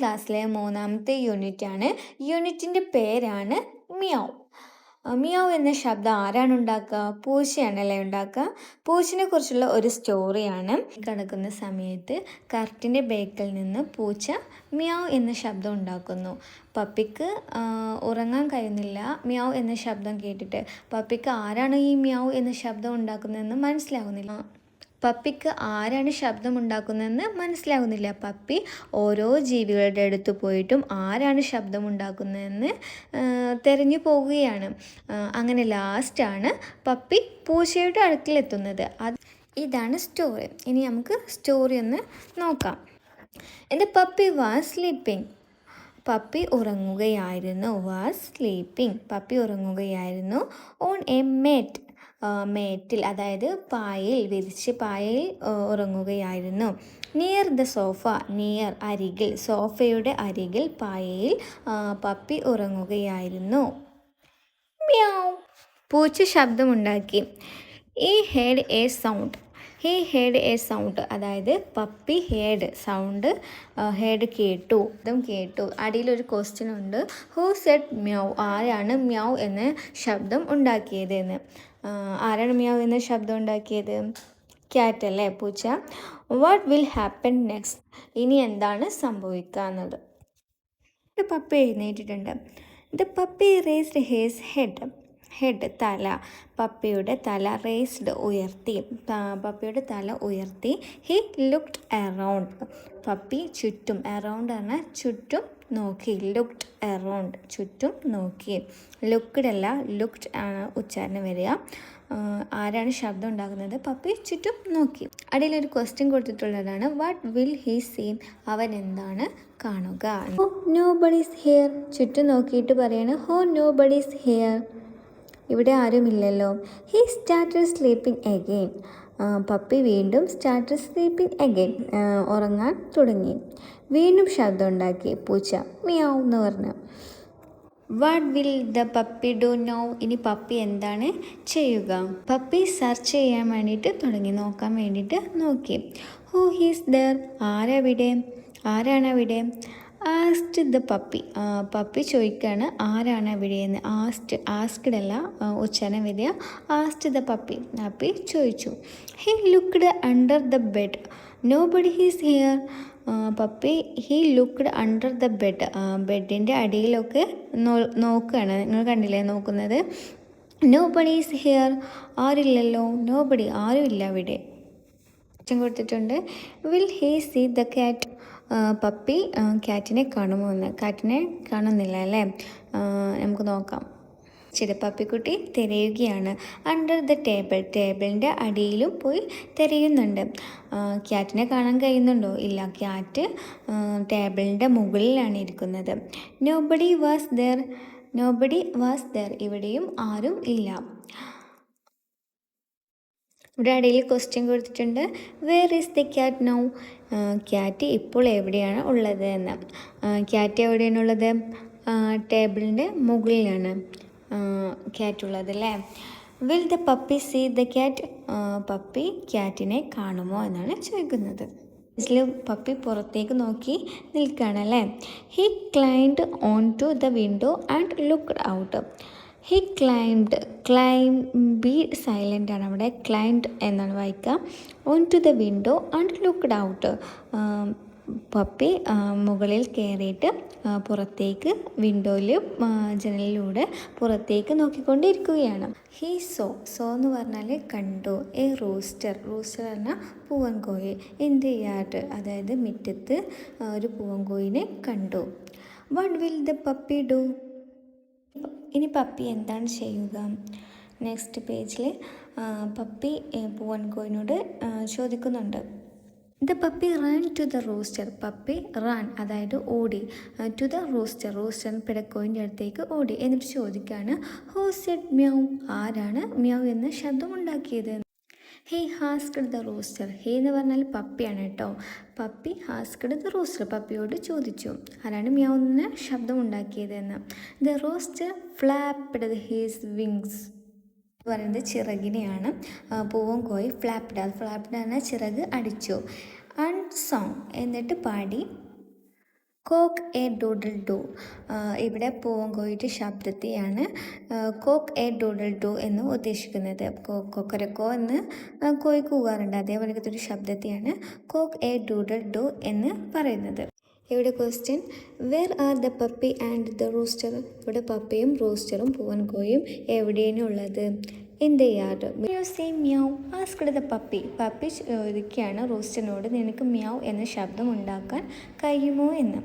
ക്ലാസ്സിലെ 3ാമത്തെ യൂണിറ്റാണ്. യൂണിറ്റിൻ്റെ പേരാണ് മിയാവ്. മിയാവ് എന്ന ശബ്ദം ആരാണ് ഉണ്ടാക്കുക? പൂച്ചയാണല്ലേ ഉണ്ടാക്കുക. പൂച്ചനെ കുറിച്ചുള്ള ഒരു സ്റ്റോറിയാണ്. കിടക്കുന്ന സമയത്ത് കർട്ടിൻ്റെ ബേക്കിൽ നിന്ന് പൂച്ച മിയാവ് എന്ന ശബ്ദം ഉണ്ടാക്കുന്നു. പപ്പിക്ക് ഉറങ്ങാൻ കഴിയുന്നില്ല മിയാവ് എന്ന ശബ്ദം കേട്ടിട്ട്. പപ്പിക്ക് ആരാണ് ഈ മിയാവ് എന്ന ശബ്ദം ഉണ്ടാക്കുന്നതെന്ന് മനസ്സിലാകുന്നില്ല. പപ്പിക്ക് ആരാണ് ശബ്ദമുണ്ടാക്കുന്നതെന്ന് മനസ്സിലാകുന്നില്ല. പപ്പി ഓരോ ജീവികളുടെ അടുത്ത് പോയിട്ടും ആരാണ് ശബ്ദമുണ്ടാക്കുന്നതെന്ന് തിരഞ്ഞു പോവുകയാണ്. അങ്ങനെ ലാസ്റ്റാണ് പപ്പി പൂച്ചയുടെ അടുക്കിലെത്തുന്നത്. ഇതാണ് സ്റ്റോറി. ഇനി നമുക്ക് സ്റ്റോറി ഒന്ന് നോക്കാം. എൻ്റെ പപ്പി വാസ് സ്ലീപ്പിംഗ്. പപ്പി ഉറങ്ങുകയായിരുന്നു. Was sleeping. പപ്പി ഉറങ്ങുകയായിരുന്നു. ഓൺ എ മേറ്റിൽ, അതായത് പായയിൽ, വിരിച്ച് പായയിൽ ഉറങ്ങുകയായിരുന്നു. നിയർ ദ സോഫ, നിയർ അരികിൽ, സോഫയുടെ അരികിൽ പായയിൽ പപ്പി ഉറങ്ങുകയായിരുന്നു. മ്യാവ്. പൂച്ച ശബ്ദമുണ്ടാക്കി. ഹി ഹേഡ് എ സൗണ്ട്, അതായത് പപ്പി ഹേഡ് സൗണ്ട്, ഹേഡ് കേട്ടു, കേട്ടു. അടിയിലൊരു ക്വസ്റ്റ്യൻ ഉണ്ട്. Who said meow? ആരാണ് മ്യാവ് എന്ന ശബ്ദം ഉണ്ടാക്കിയത് എന്ന്. ആരാണ് മ്യാവ് എന്ന ശബ്ദം ഉണ്ടാക്കിയത്? ക്യാറ്റ് അല്ലേ, പൂച്ച. What will happen next? ഇനി എന്താണ് സംഭവിക്കുക എന്നത്. പപ്പി എഴുന്നേറ്റിട്ടുണ്ട്. The puppy raised his head, തല. പപ്പിയുടെ തല റേസ്ഡ്, ഉയർത്തി. പപ്പിയുടെ തല ഉയർത്തി. He looked around. പപ്പി ചുറ്റും, അറൗണ്ട് പറഞ്ഞാൽ ചുറ്റും നോക്കി. ലുക്ക്ഡ് അറൗണ്ട്, ചുറ്റും നോക്കി. ലുക്ക്ഡ് അല്ല, ലുക്ക്ഡ് ആണ് ഉച്ചാരണം വരിക. ആരാണ് ശബ്ദം ഉണ്ടാക്കുന്നത്? പപ്പി ചുറ്റും നോക്കി. അടിയിലൊരു ക്വസ്റ്റ്യൻ കൊടുത്തിട്ടുള്ളതാണ്. What will he see? അവൻ എന്താണ് കാണുക? ഹോ നോബഡീസ് ഹിയർ. ചുറ്റും നോക്കിയിട്ട് പറയാണ് ഹോ നോബഡീസ് ഹിയർ. ഇവിടെ ആരുമില്ലല്ലോ. He started sleeping again. Puppy വീണ്ടും സ്റ്റാർട്ടഡ് സ്ലീപ്പിംഗ് അഗെയിൻ, ഉറങ്ങാൻ തുടങ്ങി. വീണ്ടും ശബ്ദം ഉണ്ടാക്കി പൂച്ച, മിയാവ് എന്ന് പറഞ്ഞു. What will the puppy do now? ഇനി പപ്പി എന്താണ് ചെയ്യുക? പപ്പി സെർച്ച് ചെയ്യാൻ വേണ്ടിയിട്ട് തുടങ്ങി, നോക്കാൻ വേണ്ടിയിട്ട് നോക്കി. Who he's there? ആരാണ് അവിടെ? Asked the puppy. പപ്പി ചോദിക്കുകയാണ് ആരാണ് അവിടെയെന്ന്. ആസ്ക്ഡ് അല്ല ഉച്ചാരണം വരിക. Asked the puppy. പപ്പി ചോദിച്ചു. He looked under the bed. Nobody is here. Puppy he looked under the bed. ബെഡിൻ്റെ അടിയിലൊക്കെ നോക്കുകയാണ്. നിങ്ങൾ കണ്ടില്ലേ നോക്കുന്നത്? Nobody is here. ആരില്ലല്ലോ. നോബഡി, ആരുമില്ല അവിടെ. കൊടുത്തിട്ടുണ്ട്. Will he see the cat? Puppy ക്യാറ്റിനെ കാണുമോ എന്ന്. ക്യാറ്റിനെ കാണുന്നില്ല അല്ലേ. നമുക്ക് നോക്കാം. ശരി, പപ്പിക്കുട്ടി തിരയുകയാണ്. അണ്ടർ ദ ടേബിളിൻ്റെ അടിയിലും പോയി തിരയുന്നുണ്ട്. ക്യാറ്റിനെ കാണാൻ കഴിയുന്നുണ്ടോ? ഇല്ല, ക്യാറ്റ് ടേബിളിൻ്റെ മുകളിലാണ് ഇരിക്കുന്നത്. Nobody was there. ഇവിടെയും ആരും ഇല്ല. ഇവിടെ അടിയിൽ ക്വസ്റ്റ്യൻ കൊടുത്തിട്ടുണ്ട്. Where is the cat now? Cat ഇപ്പോൾ എവിടെയാണ് ഉള്ളത് എന്ന്. ക്യാറ്റ് എവിടെയാണുള്ളത്? ടേബിളിൻ്റെ മുകളിലാണ് ക്യാറ്റ് ഉള്ളത് അല്ലേ. Will the puppy see the cat? Puppy ക്യാറ്റിനെ കാണുമോ എന്നാണ് ചോദിക്കുന്നത്. ഇതിൽ പപ്പി പുറത്തേക്ക് നോക്കി നിൽക്കുകയാണല്ലേ. He climbed on to the window and looked out. He be silent ആണ് അവിടെ. ക്ലൈംഡ് എന്നാണ് വായിക്കുക. On to the window and looked out. Puppy മുകളിൽ കയറിയിട്ട് പുറത്തേക്ക്, വിൻഡോയിൽ, ജനലിലൂടെ പുറത്തേക്ക് നോക്കിക്കൊണ്ടിരിക്കുകയാണ്. ഹി സോ എന്ന് പറഞ്ഞാൽ കണ്ടു. എ റൂസ്റ്റർ പറഞ്ഞാൽ പൂവൻകോഴി. ഇൻ ദ യാർഡ്, അതായത് മുറ്റത്ത് ഒരു പൂവൻകോഴിനെ കണ്ടു. What will the puppy do? ഇനി പപ്പി എന്താണ് ചെയ്യുക? നെക്സ്റ്റ് പേജിൽ പപ്പി പൂവൻകോഴിനോട് ചോദിക്കുന്നുണ്ട്. The puppy run to the rooster. Puppy run, അതായത് ഓടി. ടു ദ റൂസ്റ്റർ പിടക്കോയിൻ്റെ അടുത്തേക്ക് ഓടി. എന്നിട്ട് ചോദിക്കുകയാണ് ഹൂ സെഡ് മ്യാവ്? ആരാണ് മ്യാവ് എന്ന ശബ്ദം ഉണ്ടാക്കിയത്? He asked the rooster. He എന്ന് പറഞ്ഞാൽ പപ്പിയാണ് കേട്ടോ. Puppy asked the rooster. പപ്പിയോട് ചോദിച്ചു ആരാണ് മ്യാവ് എന്ന ശബ്ദം ഉണ്ടാക്കിയതെന്ന്. The rooster flapped his wings. പറയുന്നത് ചിറകിനെയാണ്. പൂവൻകോഴി ഫ്ലാപ്ഡ് എന്നാൽ ചിറക് അടിച്ചു. ആൻഡ് സോങ്, എന്നിട്ട് പാടി. Cock a doodle doo. ഇവിടെ പൂവങ്കോഴിയുടെ ശബ്ദത്തെയാണ് കോക്ക് എ ഡൂഡിൽ ഡു എന്ന് ഉദ്ദേശിക്കുന്നത്. കൊക്കരക്കോ എന്ന് കോഴി കൂകാറുണ്ട്, അതേപോലത്തെ ഒരു ശബ്ദത്തെയാണ് കോക്ക് എ ഡൂഡിൽ ഡു എന്ന് പറയുന്നത്. ഇവിടെ question, where are the puppy and the rooster? ഇവിടെ പപ്പിയും റൂസ്റ്ററും പൂവൻകോയും എവിടെയാണ് ഉള്ളത്? In the yard. You say meow asked the puppy. Puppy ചോദിക്കുകയാണ് റൂസ്റ്ററിനോട്, നിനക്ക് മ്യാവ് എന്ന ശബ്ദം ഉണ്ടാക്കാൻ കഴിയുമോ എന്ന്.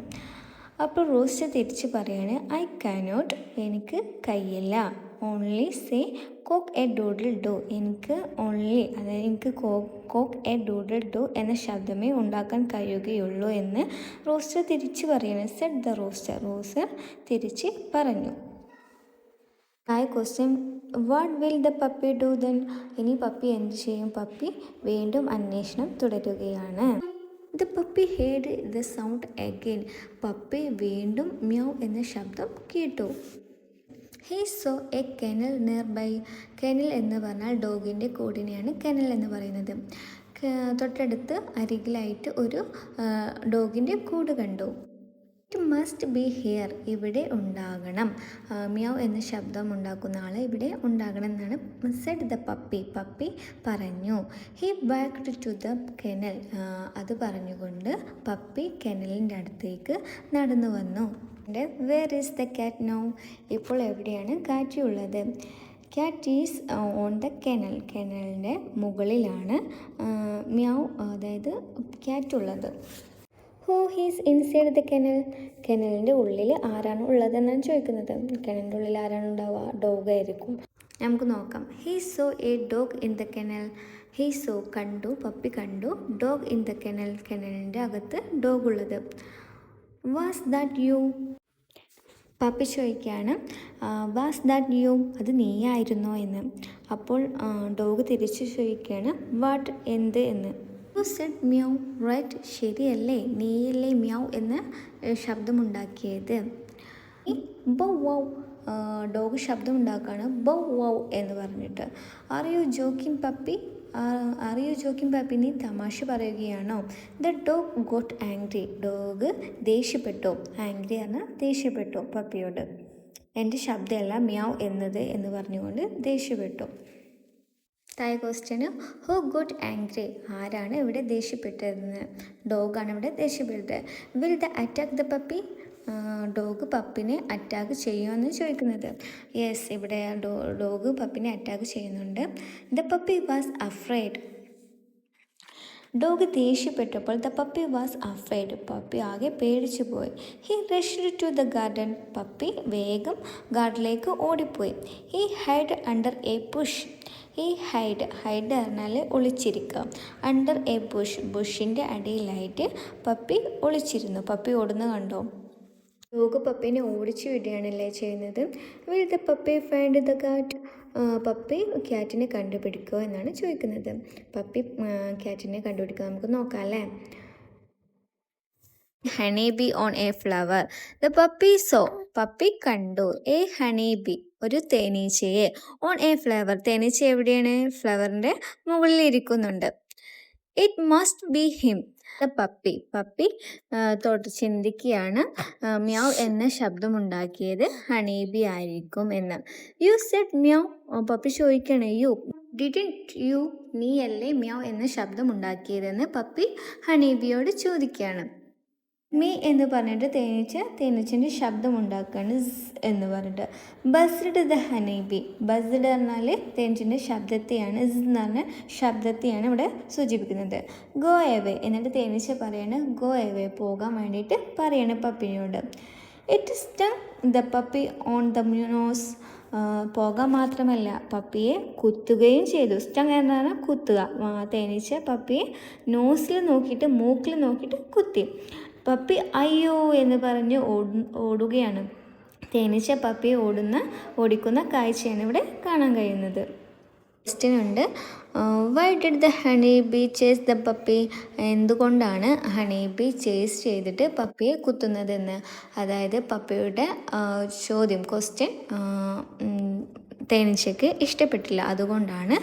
അപ്പോൾ റൂസ്റ്റർ തിരിച്ച് പറയാണ്, ഐ കാനോട്ട്, എനിക്ക് കഴിയില്ല. Only say cock a doodle doo. എനിക്ക് ഓൺലി, അതായത് എനിക്ക് കോക്ക് എ ഡൂഡിൽ ഡു എന്ന ശബ്ദമേ ഉണ്ടാക്കാൻ കഴിയുകയുള്ളൂ എന്ന് റൂസ്റ്റർ തിരിച്ച് പറയുന്നത്. Said the rooster. റൂസ്റ്റർ തിരിച്ച് പറഞ്ഞു. Question, what will the puppy do then? ഇനി പപ്പി എന്ത് ചെയ്യും? പപ്പി വീണ്ടും അന്വേഷണം തുടരുകയാണ്. The puppy heard the sound again. Puppy വീണ്ടും മ്യാവ് എന്ന ശബ്ദം കേട്ടു. He saw a kennel nearby. Kennel എന്ന് പറഞ്ഞാൽ ഡോഗിൻ്റെ കൂടിനെയാണ് കെനൽ എന്ന് പറയുന്നത്. തൊട്ടടുത്ത് അരികിലായിട്ട് ഒരു ഡോഗിൻ്റെ കൂട് കണ്ടു. It must B here. ഇവിടെ ഉണ്ടാകണം. മ്യാവ് എന്ന ശബ്ദം ഉണ്ടാക്കുന്ന ആൾ ഇവിടെ ഉണ്ടാകണം എന്നാണ്. Said the puppy. പപ്പി പറഞ്ഞു. He backed to the kennel. അത് പറഞ്ഞുകൊണ്ട് പപ്പി കെനലിൻ്റെ അടുത്തേക്ക് നടന്നു വന്നു. Where is the cat now? ഇപ്പോൾ എവിടെയാണ് കാറ്റ് ഉള്ളത്? Cat is on the kennel. കെനലിൻ്റെ മുകളിലാണ് മ്യാവ്, അതായത് ക്യാറ്റ് ഉള്ളത്. Who is inside the kennel? കെനലിൻ്റെ ഉള്ളിൽ ആരാണ് ഉള്ളതെന്നാണ് ചോദിക്കുന്നത്. കെനലിൻ്റെ ഉള്ളിൽ ആരാണ് ഉണ്ടാവുക? ഡോഗ് ആയിരിക്കും. നമുക്ക് നോക്കാം. He saw A dog in the kennel. He so കണ്ടു, പപ്പി കണ്ടു. ഡോഗ് ഇൻ ദ കെനൽ, കെനലിൻ്റെ അകത്ത് ഡോഗ് ഉള്ളത്. Was that you? പപ്പി ചോദിക്കുകയാണ്, വാസ് ദാറ്റ് യു? അത് നീയായിരുന്നോ എന്ന്. അപ്പോൾ ഡോഗ് തിരിച്ച് ചോദിക്കുകയാണ്, വാട്ട്, എന്ത് എന്ന്. You said meow right. ശരിയല്ലേ, നീയല്ലേ മ്യാവ് എന്ന് ശബ്ദമുണ്ടാക്കിയത്. Bow wow. ഡോഗ് ശബ്ദം ഉണ്ടാക്കുകയാണ് ബൗ വൗ എന്ന് പറഞ്ഞിട്ട്. Are you joking puppy? Are you joking puppy? നീ തമാശ പറയുകയാണോ? The dog got angry. Dog ദേഷ്യപ്പെട്ടു. ആംഗ്രി പറഞ്ഞാൽ ദേഷ്യപ്പെട്ടു പപ്പിയോട്. എൻ്റെ ശബ്ദമല്ല മ്യാവ് എന്നത് എന്ന് പറഞ്ഞുകൊണ്ട് ദേഷ്യപ്പെട്ടു. Question, who got angry? ആരാണ് ഇവിടെ ദേഷ്യപ്പെട്ടതെന്ന്? ഡോഗാണ് ഇവിടെ ദേഷ്യപ്പെട്ടത്. Will the attack the puppy? Dog പപ്പിനെ അറ്റാക്ക് ചെയ്യുമെന്ന് ചോദിക്കുന്നത്. യെസ്, ഇവിടെ ഡോഗ് പപ്പിനെ അറ്റാക്ക് ചെയ്യുന്നുണ്ട്. The puppy was afraid. Dog ദേഷ്യപ്പെട്ടപ്പോൾ the puppy was afraid. Puppy ആകെ പേടിച്ചു പോയി. He rushed to the garden. Puppy വേഗം ഗാർഡനിലേക്ക് ഓടിപ്പോയി. He hide under a bush. ഈ ഹൈഡ് പറഞ്ഞാൽ ഒളിച്ചിരിക്കുക. അണ്ടർ എ ബുഷ്, ബുഷിൻ്റെ അടിയിലായിട്ട് പപ്പി ഒളിച്ചിരുന്നു. പപ്പി ഓടുന്ന കണ്ടോ? ഡോഗ് പപ്പീനെ ഓടിച്ചു വിടുകയാണല്ലേ ചെയ്യുന്നത്. Will the puppy find the cat? Puppy ക്യാറ്റിനെ കണ്ടുപിടിക്കുക എന്നാണ് ചോദിക്കുന്നത്. പപ്പി ക്യാറ്റിനെ കണ്ടുപിടിക്കുക. നമുക്ക് നോക്കാം അല്ലേ. Honey bee on a flower. The puppy saw. Puppy കണ്ടു. എ ഹണി ബി, ഒരു തേനീച്ചയെ. On a flower. തേനീച്ച എവിടെയാണ്? ഫ്ലവറിൻ്റെ മുകളിൽ ഇരിക്കുന്നുണ്ട്. It must be him. The puppy. Puppy ചിന്തിക്കുകയാണ് മ്യാവ് എന്ന ശബ്ദമുണ്ടാക്കിയത് ഹണീബി ആയിരിക്കും എന്ന്. You said meow. പപ്പി ചോദിക്കണേ, യു ഡിഡിൻറ്റ് യു? നീയല്ലേ മ്യാവ് എന്ന ശബ്ദമുണ്ടാക്കിയതെന്ന് പപ്പി ഹണീബിയോട് ചോദിക്കുകയാണ്. മീ എന്ന് പറഞ്ഞിട്ട് തേനീച്ചൻ്റെ ശബ്ദം ഉണ്ടാക്കുകയാണ് എന്ന് പറഞ്ഞിട്ട്. Buzzed the honeybee. ബസ്ഡ് പറഞ്ഞാൽ തേനീച്ചൻ്റെ ശബ്ദത്തെയാണ്, എന്ന് പറഞ്ഞ ശബ്ദത്തെയാണ് ഇവിടെ സൂചിപ്പിക്കുന്നത്. Go away. എന്നിട്ട് തേനീച്ച പറയാണ് ഗോ എവേ, പോകാൻ വേണ്ടിയിട്ട് പറയാണ് പപ്പിനോട്. It stung the puppy on the nose. പോകാൻ മാത്രമല്ല പപ്പിയെ കുത്തുകയും ചെയ്തു. സ്റ്റങ് എന്നാണ് കുത്തുക. തേനീച്ച പപ്പിയെ നോസിൽ നോക്കിയിട്ട്, മൂക്കിൽ നോക്കിയിട്ട് കുത്തി. പപ്പി അയ്യോ എന്ന് പറഞ്ഞ് ഓടുകയാണ്. തേനീച്ച പപ്പിയെ ഓടിക്കുന്ന കാഴ്ചയാണ് ഇവിടെ കാണാൻ കഴിയുന്നത്. ക്വസ്റ്റ്യൻ ഉണ്ട്, why did the honey B chase the puppy? എന്തുകൊണ്ടാണ് ഹണി ബി ചേസ് ചെയ്തിട്ട് പപ്പിയെ കുത്തുന്നതെന്ന്. അതായത് പപ്പിയുടെ ചോദ്യം, ക്വസ്റ്റ്യൻ തേനീച്ചയ്ക്ക് ഇഷ്ടപ്പെട്ടില്ല. അതുകൊണ്ടാണ്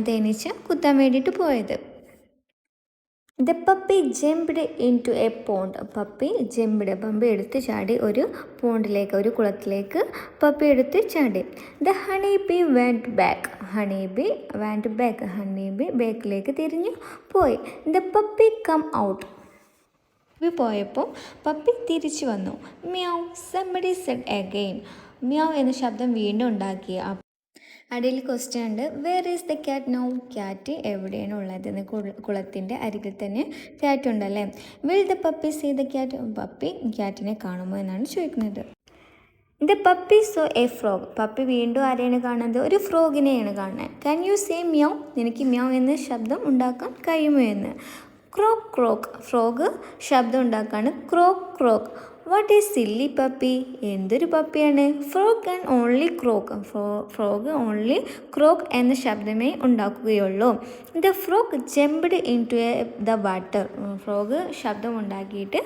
തേനീച്ച കുത്താൻ വേണ്ടിയിട്ട് പോയത്. The puppy jumped in to a pond. Puppy എടുത്ത് ചാടി ഒരു പോണ്ടിലേക്ക്, ഒരു കുളത്തിലേക്ക് പപ്പി എടുത്ത് ചാടി. The honey bee went back. Honey bee ബാക്കിലേക്ക് തിരിഞ്ഞു പോയി. The puppy come out. Puppy പോയപ്പോൾ പപ്പി തിരിച്ചു വന്നു. Meow somebody said again. മ്യാവ് എന്ന ശബ്ദം വീണ്ടും ഉണ്ടാക്കി. അടിയിൽ ക്വസ്റ്റ്യൻ ഉണ്ട്, where is the cat now? Cat എവിടെയാണ് ഉള്ളതെന്ന്. കുളത്തിൻ്റെ അരികിൽ തന്നെ ക്യാറ്റ് ഉണ്ടല്ലേ. Will the puppy see the cat? Puppy ക്യാറ്റിനെ കാണുമോ എന്നാണ് ചോദിക്കുന്നത്. The puppy saw a frog. Puppy വീണ്ടും ആരെയാണ് കാണുന്നത്? ഒരു ഫ്രോഗിനെയാണ് കാണുന്നത്. Can you say meow? നിനക്ക് മ്യാവ് എന്ന ശബ്ദം ഉണ്ടാക്കാൻ കഴിയുമോ എന്ന്. Croak croak. ഫ്രോഗ് ശബ്ദം ഉണ്ടാക്കാണ് croak croak. What is silly puppy? എന്തൊരു പപ്പിയാണ്? Frog and only croak. Frog only croak എന്ന ശബ്ദമേ ഉണ്ടാക്കുകയുള്ളൂ. The frog jumped in to the water. Frog ശബ്ദം ഉണ്ടാക്കിയിട്ട്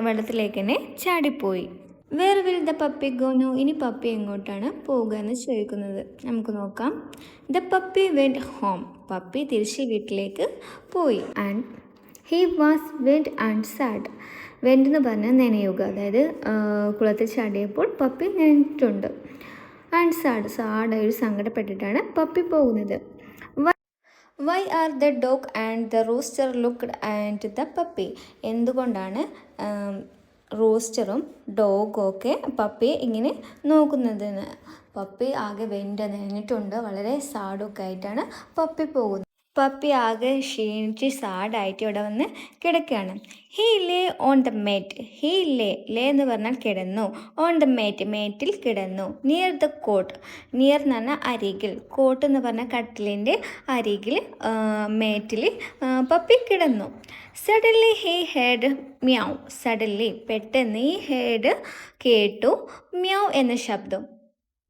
വെള്ളത്തിലേക്ക് തന്നെ ചാടിപ്പോയി. Where will the puppy go now? ഇനി പപ്പി എങ്ങോട്ടാണ് പോകുക എന്ന് ചോദിക്കുന്നത്. നമുക്ക് നോക്കാം. The puppy went home. Puppy തിരിച്ച് വീട്ടിലേക്ക് പോയി. And he was went and sad. Went എന്ന് പറഞ്ഞാൽ നനയുക, അതായത് കുളത്തിൽ ചാടിയപ്പോൾ പപ്പി നനഞ്ഞിട്ടുണ്ട്. ആൻഡ് സാഡായി സങ്കടപ്പെട്ടിട്ടാണ് പപ്പി പോകുന്നത്. Why are the dog and the rooster looked and the puppy? എന്തുകൊണ്ടാണ് റൂസ്റ്ററും ഡോഗും ഒക്കെ പപ്പിയെ ഇങ്ങനെ നോക്കുന്നതെന്ന്. പപ്പി ആകെ നനഞ്ഞിട്ടുണ്ട്, വളരെ സാഡൊക്കെ ആയിട്ടാണ് പപ്പി പോകുന്നത്. പപ്പി ആകെ ക്ഷീണിച്ച് സാഡായിട്ട് ഇവിടെ വന്ന് കിടക്കുകയാണ്. He lay on the mat. Lay എന്ന് പറഞ്ഞാൽ കിടന്നു. ഓൺ ദ മേറ്റിൽ കിടന്നു. Near the coat. നിയർ എന്ന് പറഞ്ഞാൽ അരികിൽ. കോട്ട് എന്ന് പറഞ്ഞാൽ കട്ടിലിൻ്റെ അരികിൽ മേറ്റിൽ പപ്പി കിടന്നു. Suddenly he heard meow. പെട്ടെന്ന് ഈ ഹേഡ് കേട്ടു മ്യാവ് എന്ന ശബ്ദം.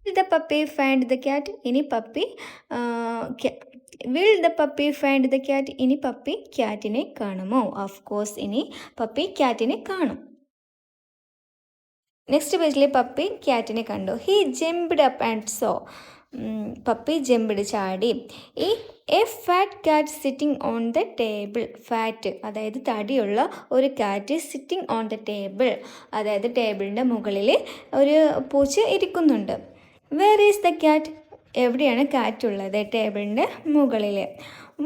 Will the puppy find the cat? Will the puppy find the cat? ഇനി പപ്പി ക്യാറ്റിനെ കാണുമോ? ഓഫ് കോഴ്സ് ഇനി പപ്പി ക്യാറ്റിനെ കാണും. നെക്സ്റ്റ് പേജിൽ പപ്പി ക്യാറ്റിനെ കണ്ടു. He jumped up and saw. Puppy ചാടി. A fat cat sitting on the table. Fat അതായത് തടിയുള്ള ഒരു cat sitting on the table, അതായത് ടേബിളിൻ്റെ മുകളിൽ ഒരു പൂച്ച ഇരിക്കുന്നുണ്ട്. Where is the cat? എവിടെയാണ് ക്യാറ്റ് ഉള്ളത്? ടേബിളിൻ്റെ മുകളിൽ.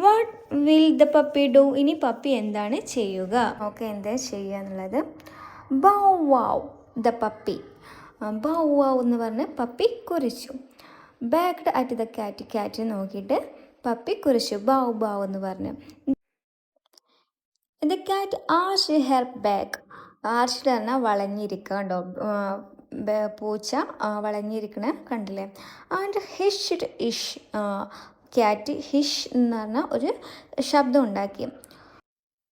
What will the puppy do? ഇനി പപ്പി എന്താണ് ചെയ്യുക? ഓക്കെ, എന്താ ചെയ്യുക എന്നുള്ളത്. Bow wow the puppy. Bow wow എന്ന് പറഞ്ഞ് പപ്പി കുറിച്ചു. Barked at the cat. ക്യാറ്റിനെ നോക്കിയിട്ട് പപ്പി കുറിച്ചു. ബൗ എന്ന് പറഞ്ഞു. The cat arch her back. Arched പറഞ്ഞാൽ വളഞ്ഞിരിക്കുക. കണ്ടോ, പൂച്ച വളഞ്ഞിരിക്കണ കണ്ടില്ലേ. ആൻഡ് ഹിഷ്ഡ് ഇഷ്. ക്യാറ്റ് ഹിഷ് എന്ന് പറഞ്ഞ ഒരു ശബ്ദം ഉണ്ടാക്കി.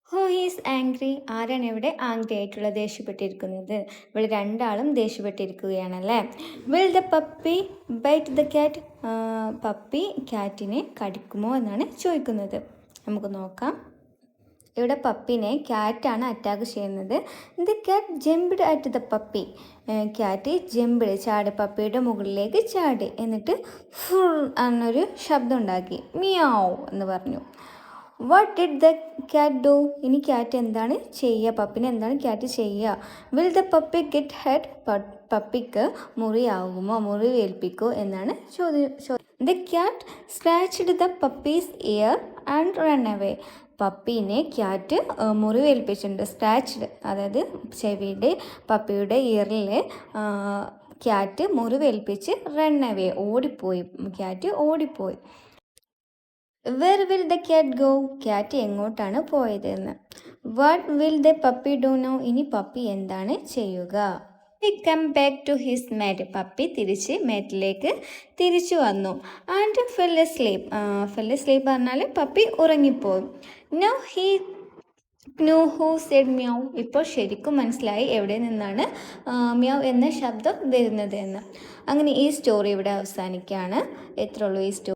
Who is angry? ആരാണ് ഇവിടെ ആംഗ്രി ആയിട്ടുള്ള, ദേഷ്യപ്പെട്ടിരിക്കുന്നത്? ഇവിടെ രണ്ടാളും ദേഷ്യപ്പെട്ടിരിക്കുകയാണല്ലേ. Will the puppy bite the cat? Puppy ക്യാറ്റിനെ കടിക്കുമോ എന്നാണ് ചോദിക്കുന്നത്. നമുക്ക് നോക്കാം. ഇവിടെ പപ്പിനെ ക്യാറ്റാണ് അറ്റാക്ക് ചെയ്യുന്നത്. The cat jumped at the puppy. Cat ചാടി, പപ്പിയുടെ മുകളിലേക്ക് ചാടി. എന്നിട്ട് ഫുൾ എന്നൊരു ശബ്ദം ഉണ്ടാക്കി. മിയാവ് എന്ന് പറഞ്ഞു. What did the cat do? ഇനി ക്യാറ്റ് എന്താണ് ചെയ്യുക? പപ്പിനെ എന്താണ് ക്യാറ്റ് ചെയ്യുക? Will the puppy get hurt? പപ്പിക്ക് മുറിവേൽപ്പിക്കോ എന്നാണ് ചോദ്യം. The cat scratched the puppy's ear and run away. പപ്പീനെ ക്യാറ്റ് മുറിവേൽപ്പിച്ചിട്ടുണ്ട്. സ്ക്രാച്ച്ഡ് അതായത് ചെവിയുടെ പപ്പിയുടെ ഇയറിൽ ക്യാറ്റ് മുറിവേൽപ്പിച്ച് റൺ അവേ ക്യാറ്റ് ഓടിപ്പോയി. Where will the cat go? Cat എങ്ങോട്ടാണ് പോയതെന്ന്. What will the puppy do now? ഇനി പപ്പി എന്താണ് ചെയ്യുക? He come back to his mat. Puppy മാറ്റിലേക്ക് തിരിച്ചു വന്നു. ആൻഡ് ഫെൽ സ്ലീപ്പ് പറഞ്ഞാൽ പപ്പി ഉറങ്ങിപ്പോയി. Now he knew who said meow. ഇപ്പോൾ ശരിക്കും മനസ്സിലായി എവിടെ നിന്നാണ് മ്യാവ് എന്ന ശബ്ദം വരുന്നത് എന്ന്. അങ്ങനെ ഈ സ്റ്റോറി ഇവിടെ അവസാനിക്കുകയാണ്. എത്രയുള്ളൂ ഈ സ്റ്റോറി.